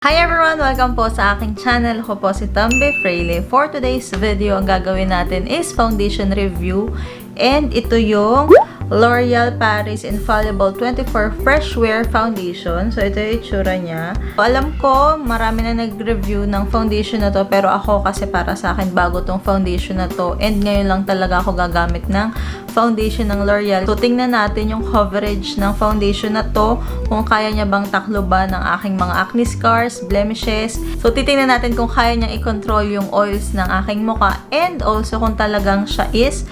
Hi everyone! Welcome po sa aking channel. Ako po si Tambi, freile. For today's video, ang gagawin natin is foundation review. And ito yung L'Oreal Paris Infallible 24 Fresh Wear Foundation. So, ito yung itsura niya. Alam ko, marami na nag-review ng foundation na to. Pero ako kasi para sa akin, bago tong foundation na to. And ngayon lang talaga ako gagamit ng foundation ng L'Oreal. So, tingnan natin yung coverage ng foundation na to. Kung kaya niya bang takloban ng aking mga acne scars, blemishes. So, titingnan natin kung kaya niyang i-control yung oils ng aking mukha. And also, kung talagang siya is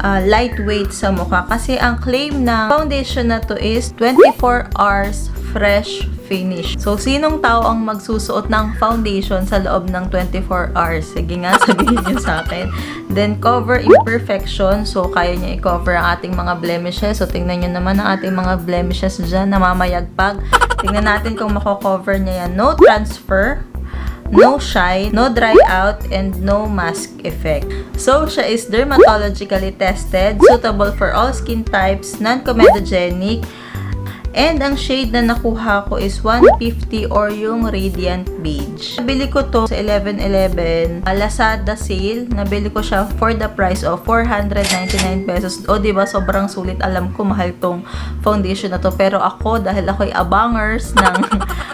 lightweight sa mukha. Kasi ang claim ng foundation na to is 24 hours fresh finish. So, sinong tao ang magsusuot ng foundation sa loob ng 24 hours? Sige nga, sabihin niyo sa akin. Then, cover imperfection. So, kaya niya i-cover ang ating mga blemishes. So, tingnan niyo naman ang ating mga blemishes dyan, namamayagpag. Tingnan natin kung mako-cover niya yan. No transfer, no shine, no dry out, and no mask effect. So, siya is dermatologically tested, suitable for all skin types, non-comedogenic, and ang shade na nakuha ko is 150 or yung Radiant Beige. Nabili ko to sa 11/11 Lazada sale. Nabili ko siya for the price of 499 pesos. O, diba? Sobrang sulit. Alam ko, mahal tong foundation na to. Pero ako, dahil ako'y abangers ng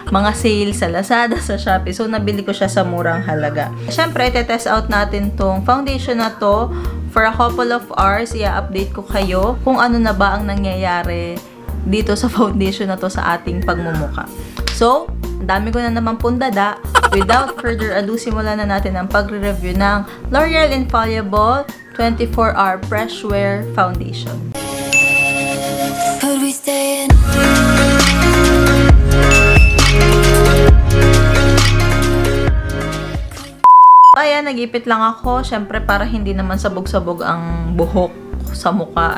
mga sale sa Lazada, sa Shopee. So, nabili ko siya sa murang halaga. Siyempre, test out natin tong foundation na to for a couple of hours. I-update ko kayo kung ano na ba ang nangyayari dito sa foundation na to sa ating pagmumuka. So, ang dami ko na naman pundada. Without further ado, simulan na natin ang pagre-review ng L'Oreal Infallible 24-Hour Fresh Wear Foundation. Could we stay in? Ayan, nag-ipit lang ako. Syempre, para hindi naman sabog-sabog ang buhok sa mukha,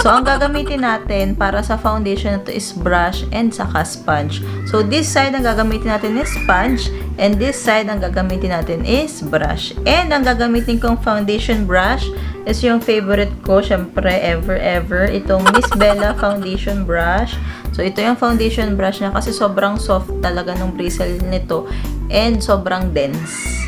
So, ang gagamitin natin para sa foundation na to is brush and saka sponge. So, this side ang gagamitin natin is sponge and this side ang gagamitin natin is brush. And ang gagamitin kong foundation brush is yung favorite ko, syempre, ever, itong Miss Bella foundation brush. So, ito yung foundation brush niya kasi sobrang soft talaga ng bristle nito and sobrang dense.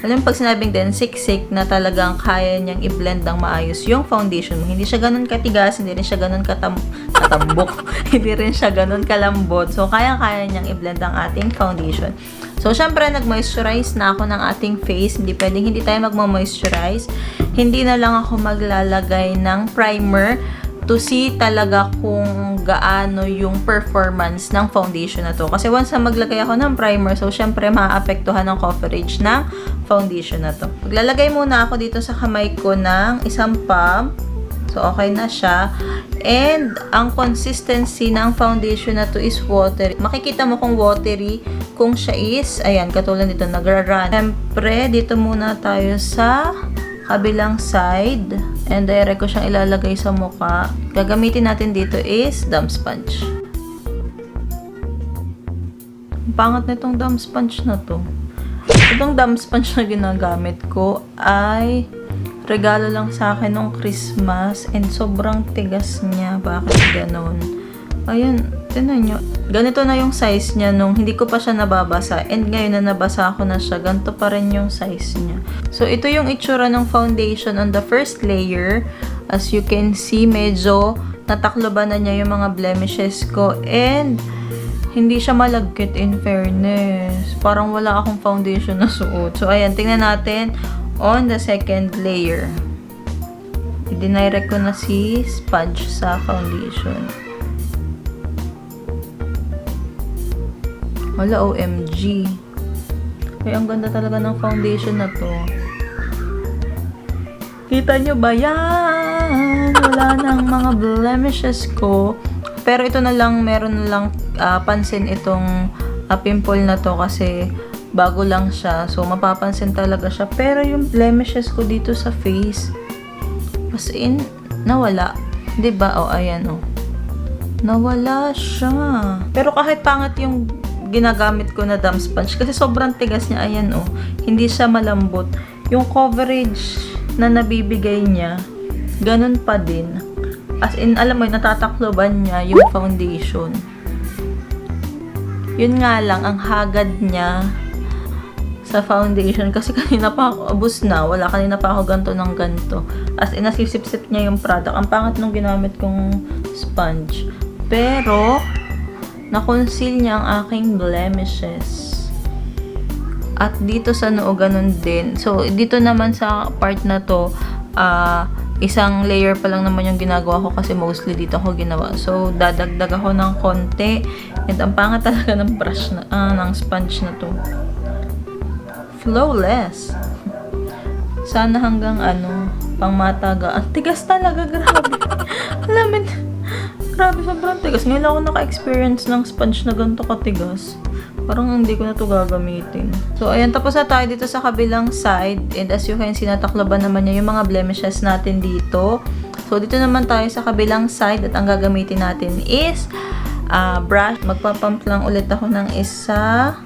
Alam mo, pag sinabing din, siksik na talagang kaya niyang i-blend ng maayos yung foundation mo. Hindi siya ganun katigas, hindi rin siya ganun katambok, hindi rin siya ganun kalambot. So, kaya-kaya niyang i-blend ang ating foundation. So, syempre, nag-moisturize na ako ng ating face. Hindi pwedeng hindi tayo magmo-moisturize. Hindi na lang ako maglalagay ng primer to see talaga kung gaano yung performance ng foundation na to. Kasi once na maglagay ako ng primer, so syempre maaapektuhan ang coverage ng foundation na to. Maglalagay muna ako dito sa kamay ko ng isang pump. So, okay na siya. And, ang consistency ng foundation na to is watery. Makikita mo kung watery, kung siya is, ayan, katulad dito, nagra-run. Syempre, dito muna tayo sa kabilang side. And direct ko siyang ilalagay sa mukha. Gagamitin natin dito is damp sponge. Ang pangat na itong damp sponge na to. Itong damp sponge na ginagamit ko ay regalo lang sa akin nung Christmas and sobrang tigas niya. Bakit ganon? Ayun, tinan nyo. Ganito na yung size niya nung hindi ko pa siya nababasa. And ngayon na nabasa ko na siya, ganito pa rin yung size niya. So, ito yung itsura ng foundation on the first layer. As you can see, medyo natakloban na niya yung mga blemishes ko. And, hindi siya malagkit in fairness. Parang wala akong foundation na suot. So, ayan, tingnan natin on the second layer. I-direct ko na si sponge sa foundation. Wala, OMG. Ay, ang ganda talaga ng foundation na to. Kita nyo ba yan? Wala nang mga blemishes ko. Pero ito na lang, meron na lang pansin itong pimple na to kasi bago lang siya. So, mapapansin talaga siya. Pero yung blemishes ko dito sa face, as in, nawala. Diba? O, ayan, o. Nawala siya. Pero kahit pangat yung ginagamit ko na damp sponge kasi sobrang tigas niya, ayan, o. Hindi siya malambot. Yung coverage na nabibigay niya, ganun pa din. As in, alam mo, natatakloban niya yung foundation. Yun nga lang, ang hagad niya sa foundation. Kasi kanina pa ako, abos na. Wala, kanina pa ako ganto ng ganto. As in, nasisip-sip niya yung product. Ang pangat nung ginamit kong sponge. Pero, na-conceal niya ang aking blemishes. At dito sa noo, ganun din. So, dito naman sa part na to, isang layer pa lang naman yung ginagawa ko kasi mostly dito ako ginawa. So, dadagdag ako ng konti. And ang pangat talaga ng brush na, ng sponge na to. Flawless. Sana hanggang pang mataga. Ang tigas talaga, grabe. Alam mo, grabe, sobrang tigas. Ngayon ako naka-experience ng sponge na ganito katigas. Parang hindi ko na to gagamitin. So, ayan. Tapos na tayo dito sa kabilang side. And as you can see, nataklaban naman niya yung mga blemishes natin dito. So, dito naman tayo sa kabilang side. At ang gagamitin natin is brush. Magpapump lang ulit ako ng isa.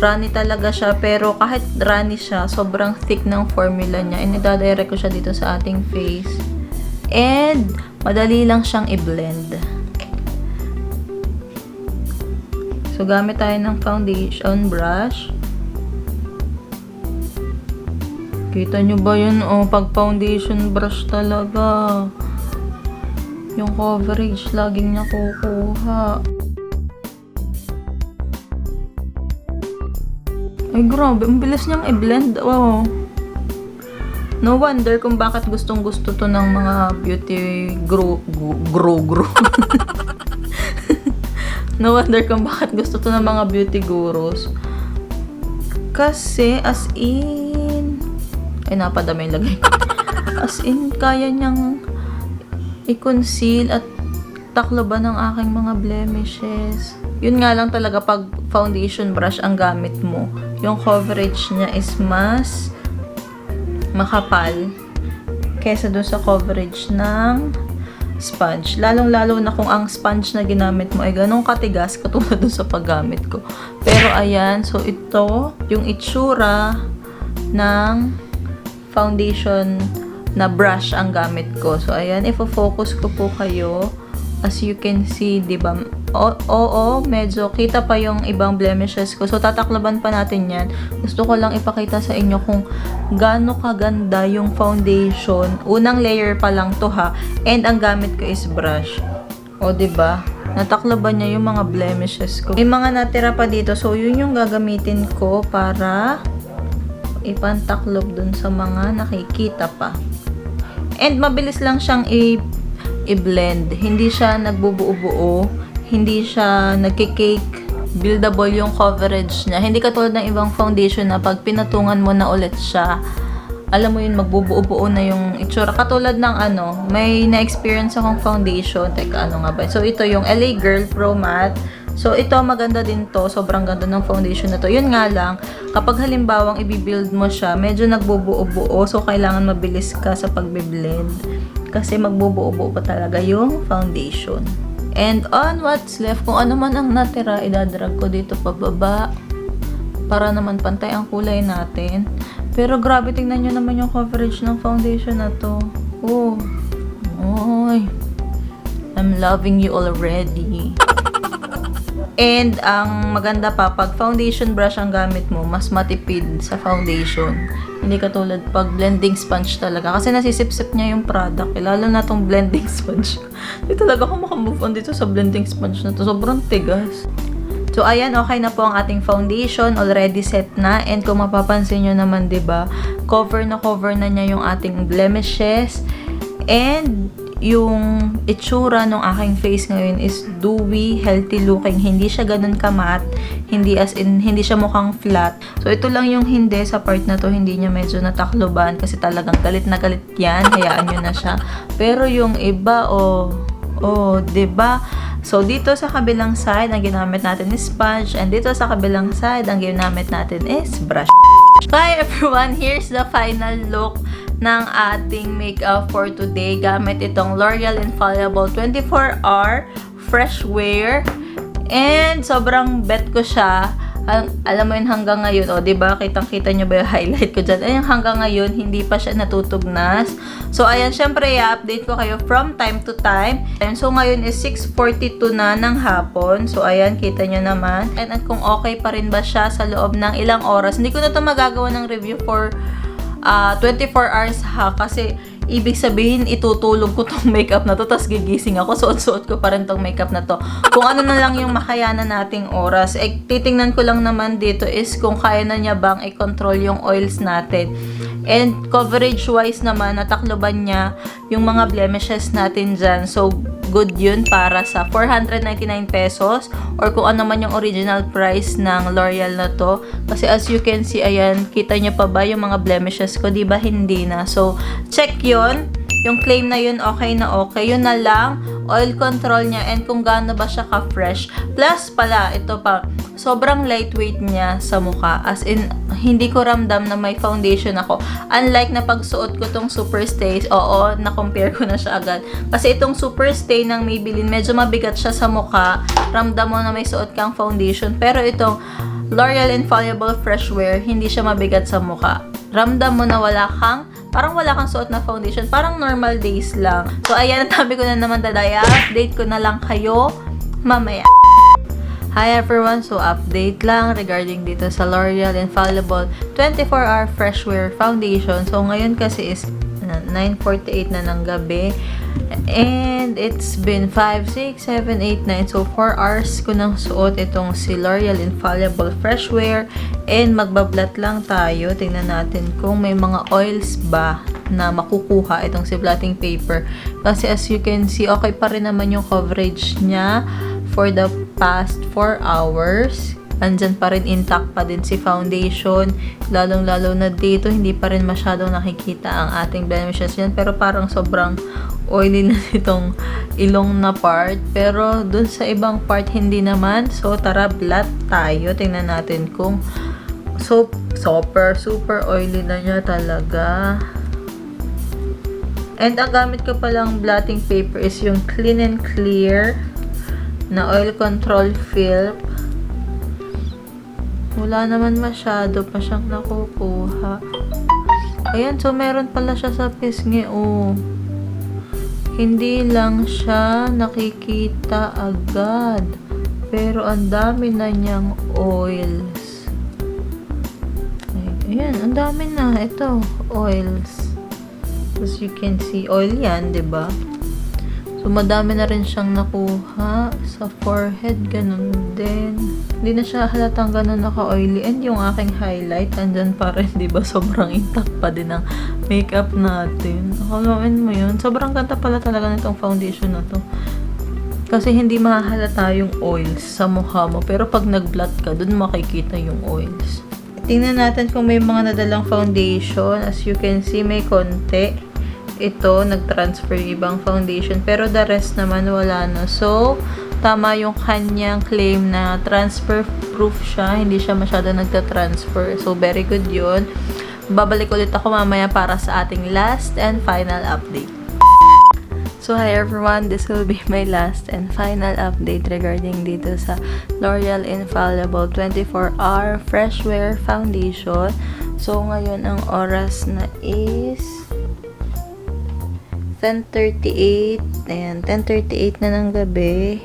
Runny talaga siya. Pero kahit runny siya, sobrang thick ng formula niya. And ida-direct ko siya dito sa ating face. And madali lang siyang i-blend. So, gamit tayo ng foundation brush. Kita nyo ba yun? Pag foundation brush talaga. Yung coverage, laging niya kukuha. Ay, grabe. Ang bilis niyang i-blend. No wonder kung bakit gustong-gusto to ng mga beauty grow. No wonder kung bakit gusto to ng mga beauty gurus. Kasi, as in... Ay, napadami yung lagay ko. As in, kaya niyang i-conceal at taklaban ng aking mga blemishes. Yun nga lang talaga pag foundation brush ang gamit mo. Yung coverage niya is mas makapal kesa dun sa coverage ng sponge. Lalong-lalo na kung ang sponge na ginamit mo ay ganong katigas katulad dun sa paggamit ko. Pero ayan, so ito yung itsura ng foundation na brush ang gamit ko. So ayan, ifo-focus ko po kayo. As you can see, diba? Oo, medyo kita pa yung ibang blemishes ko. So, tataklaban pa natin yan. Gusto ko lang ipakita sa inyo kung gaano kaganda yung foundation. Unang layer pa lang to ha. And ang gamit ko is brush. O, diba? Nataklaban niya yung mga blemishes ko. May mga natira pa dito. So, yun yung gagamitin ko para ipantaklob dun sa mga nakikita pa. And mabilis lang siyang i-blend. Hindi siya nagbubuo-buo. Hindi siya nagki-cake. Buildable yung coverage niya. Hindi katulad ng ibang foundation na pag pinatungan mo na ulit siya, alam mo yun, magbubuo-buo na yung itsura. Katulad ng may na-experience akong foundation. Teka, ano nga ba? So, ito yung LA Girl Pro Matte. So, ito maganda din to. Sobrang ganda ng foundation na to. Yun nga lang, kapag halimbawang i-build mo siya, medyo nagbubuo-buo. So, kailangan mabilis ka sa pagbe-blend. Kasi magbubuo-buo pa talaga yung foundation. And on what's left, kung ano man ang natira, idadrag ko dito pababa. Para naman pantay ang kulay natin. Pero grabe, tingnan nyo naman yung coverage ng foundation na to. Oh. Oy. I'm loving you already. And ang maganda pa, pag foundation brush ang gamit mo, mas matipid sa foundation. Hindi katulad pag blending sponge talaga. Kasi nasisip-sip niya yung product. Lalo na tong blending sponge. Hindi talaga ako makamove on dito sa blending sponge na to. Sobrang tigas. So, ayan, okay na po ang ating foundation. Already set na. And kung mapapansin nyo naman, diba, cover na niya yung ating blemishes. And yung itsura ng aking face ngayon is dewy, healthy looking. Hindi siya ganun kamat. Hindi as in, hindi siya mukhang flat. So, ito lang yung hindi sa part na to. Hindi niya medyo natakloban kasi talagang galit na galit yan. Hayaan nyo na siya. Pero yung iba, diba? So, dito sa kabilang side, ang ginamit natin is sponge. And dito sa kabilang side, ang ginamit natin is brush. Hi everyone! Here's the final look ng ating makeup for today. Gamit itong L'Oreal Infallible 24H Fresh Wear. And sobrang bet ko siya. Alam mo yun, hanggang ngayon, o, diba, kitang-kita nyo ba yung highlight ko dyan? Ayun, hanggang ngayon, hindi pa siya natutugnas. So, ayan, syempre, i-update ko kayo from time to time. And so, ngayon is 6:42 na ng hapon. So, ayan, kita nyo naman. And kung okay pa rin ba siya sa loob ng ilang oras. Hindi ko na ito magagawa ng review for 24 hours ha, kasi ibig sabihin, itutulog ko tong makeup na to, tapos gigising ako, suot-suot ko pa rin tong makeup na to. Kung ano na lang yung makayanan nating oras. Titingnan ko lang naman dito is kung kaya na niya bang i-control yung oils natin. And coverage-wise naman, natakloban niya yung mga blemishes natin dyan. So, good yun para sa 499 pesos or kung ano man yung original price ng L'Oreal na to. Kasi as you can see, ayan, kita niyo pa ba yung mga blemishes ko? Diba hindi na? So, check yun. Yung claim na yun, okay na okay. Yun na lang, oil control niya and kung gaano ba siya ka-fresh. Plus pala, ito pa, sobrang lightweight niya sa mukha. As in, hindi ko ramdam na may foundation ako. Unlike na pagsuot ko tong Superstay, oo, na-compare ko na siya agad. Kasi itong Superstay ng Maybelline, medyo mabigat siya sa mukha. Ramdam mo na may suot kang foundation. Pero itong L'Oreal Infallible Fresh Wear, hindi siya mabigat sa mukha. Ramdam mo na parang wala kang suot na foundation. Parang normal days lang. So, ayan, natabi ko na naman dadaya. Update ko na lang kayo mamaya. Hi everyone! So, update lang regarding dito sa L'Oreal Infallible 24-Hour Fresh Wear Foundation. So, ngayon kasi is 9:48 na ng gabi. And it's been 5, 6, 7, 8, 9. So, 4 hours ko nang suot itong si L'Oreal Infallible Fresh Wear. And magbablat lang tayo. Tingnan natin kung may mga oils ba na makukuha itong si blotting paper. Kasi as you can see, okay pa rin naman yung coverage niya for the past 4 hours. Andyan pa rin, intact pa din si foundation. Lalong-lalo na dito, hindi pa rin masyadong nakikita ang ating blemishes yan. Pero parang sobrang oily na itong ilong na part. Pero dun sa ibang part, hindi naman. So, tara, blot tayo. Tingnan natin kung super oily na niya talaga. And ang gamit ko palang blotting paper is yung Clean and Clear na oil control film. Wala naman masyado pa siyang nakukuha. Ayan, so meron pala siya sa pisngi. Oh. Hindi lang siya nakikita agad. Pero ang dami na niyang oils. Ayan, ang dami na. Ito, oils. As you can see, oil yan, diba? So, madami na rin siyang nakuha sa forehead, ganun din. Hindi na siya halatang ganun naka-oily. And yung aking highlight, andyan pa rin, diba? Sobrang intact pa din ang makeup natin. Akalain mo yun. Sobrang ganda pala talaga nitong foundation na to. Kasi hindi mahahalata yung oils sa mukha mo. Pero pag nag-blot ka, dun makikita yung oils. Tingnan natin kung may mga nadalang foundation. As you can see, may konti. Ito, nag-transfer ibang foundation. Pero the rest naman, wala na. So, tama yung kanyang claim na transfer-proof siya. Hindi siya masyado nagta-transfer. So, very good yun. Babalik ulit ako mamaya para sa ating last and final update. So, hi everyone. This will be my last and final update regarding dito sa L'Oreal Infallible 24-Hour Fresh Wear Foundation. So, ngayon ang oras na is 10:38. Ayan, 10:38 na ng gabi.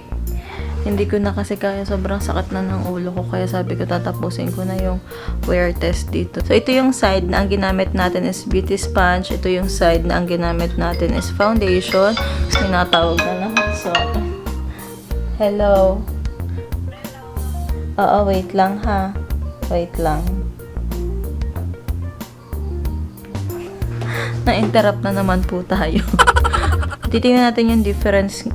Hindi ko na kasi kaya, sobrang sakit na ng ulo ko. Kaya sabi ko, tatapusin ko na yung wear test dito. So, ito yung side na ang ginamit natin is beauty sponge. Ito yung side na ang ginamit natin is foundation. Tinatawag na lang. So, hello. Oo, wait lang ha. Wait lang. Na-interrupt na naman po tayo. Titingnan natin yung difference.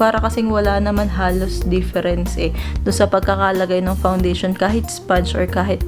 Para kasing wala naman halos difference doon sa pagkakalagay ng foundation. Kahit sponge or kahit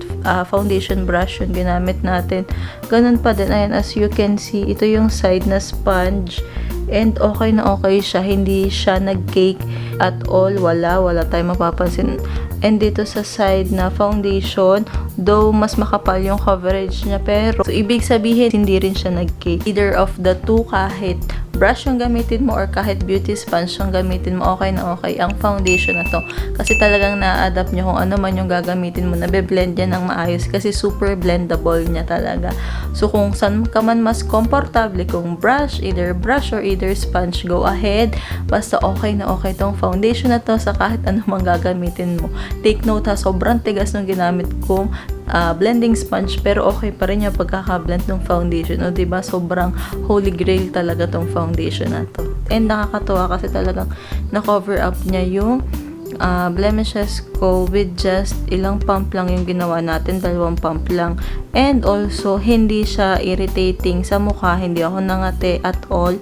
foundation brush yung ginamit natin. Ganun pa din. Ayan, as you can see, ito yung side na sponge. And okay na okay siya. Hindi siya nag-cake at all. Wala tayong mapapansin. And dito sa side na foundation, though mas makapal yung coverage niya, pero so, ibig sabihin, hindi rin siya nag-cake. Either of the two, kahit brush yung gamitin mo or kahit beauty sponge yung gamitin mo, okay na okay ang foundation na to. Kasi talagang na-adapt nyo kung ano man yung gagamitin mo, nabe-blend yan ng maayos kasi super blendable niya talaga. So, kung saan ka man mas komportable, kung brush or either sponge, go ahead. Basta okay na okay tong foundation na to sa kahit ano man gagamitin mo. Take note ha, sobrang tigas nung ginamit kong blending sponge, pero okay pa rin yung pagkaka-blend ng foundation. O, diba? Sobrang holy grail talaga tong foundation na to. And nakakatuwa kasi talagang na-cover up niya yung blemishes ko with just ilang pump lang yung ginawa natin, 2 pump lang. And also, hindi siya irritating sa mukha, hindi ako nangate at all.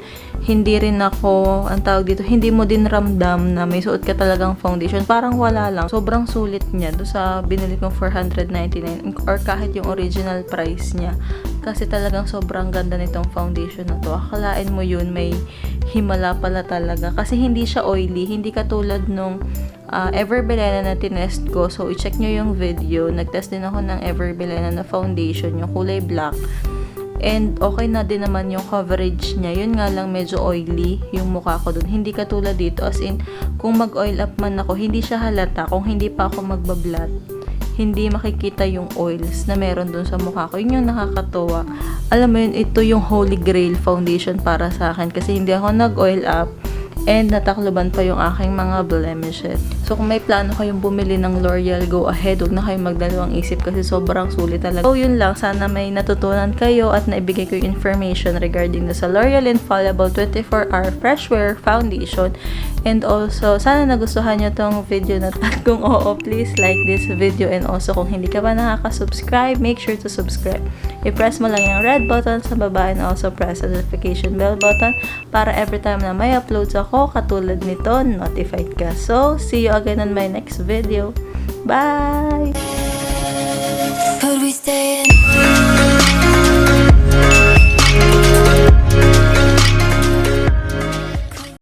Hindi rin ako, ang tawag dito, hindi mo din ramdam na may suot ka talagang foundation. Parang wala lang. Sobrang sulit niya do sa binili kong 499 or kahit yung original price niya. Kasi talagang sobrang ganda nitong foundation na to. Akalain mo yun, may himala pala talaga. Kasi hindi siya oily. Hindi katulad nung Everbelena na tinest ko. So, i-check nyo yung video. Nagtest din ako ng Everbelena na foundation, yung kulay black. And okay na din naman yung coverage niya. Yun nga lang medyo oily yung mukha ko dun. Hindi katulad dito. As in, kung mag-oil up man ako, hindi siya halata. Kung hindi pa ako magbablat, hindi makikita yung oils na meron dun sa mukha ko. Yun yung nakakatuwa. Alam mo yun, ito yung holy grail foundation para sa akin. Kasi hindi ako nag-oil up. And natakloban pa yung aking mga blemishes. So, kung may plano kayong bumili ng L'Oreal, go ahead. Huwag na kayong magdalawang isip kasi sobrang sulit talaga. So, yun lang. Sana may natutunan kayo at naibigay ko yung information regarding sa L'Oreal Infallible 24H Fresh Wear Foundation. And also, sana nagustuhan nyo tong video na to. At kung oo, please like this video. And also, kung hindi ka pa nakaka-subscribe, make sure to subscribe. I-press mo lang yung red button sa baba and also press the notification bell button para every time na may uploads ako, katulad nito, notified ka. So, see you again on my next video. Bye! Could we stay in?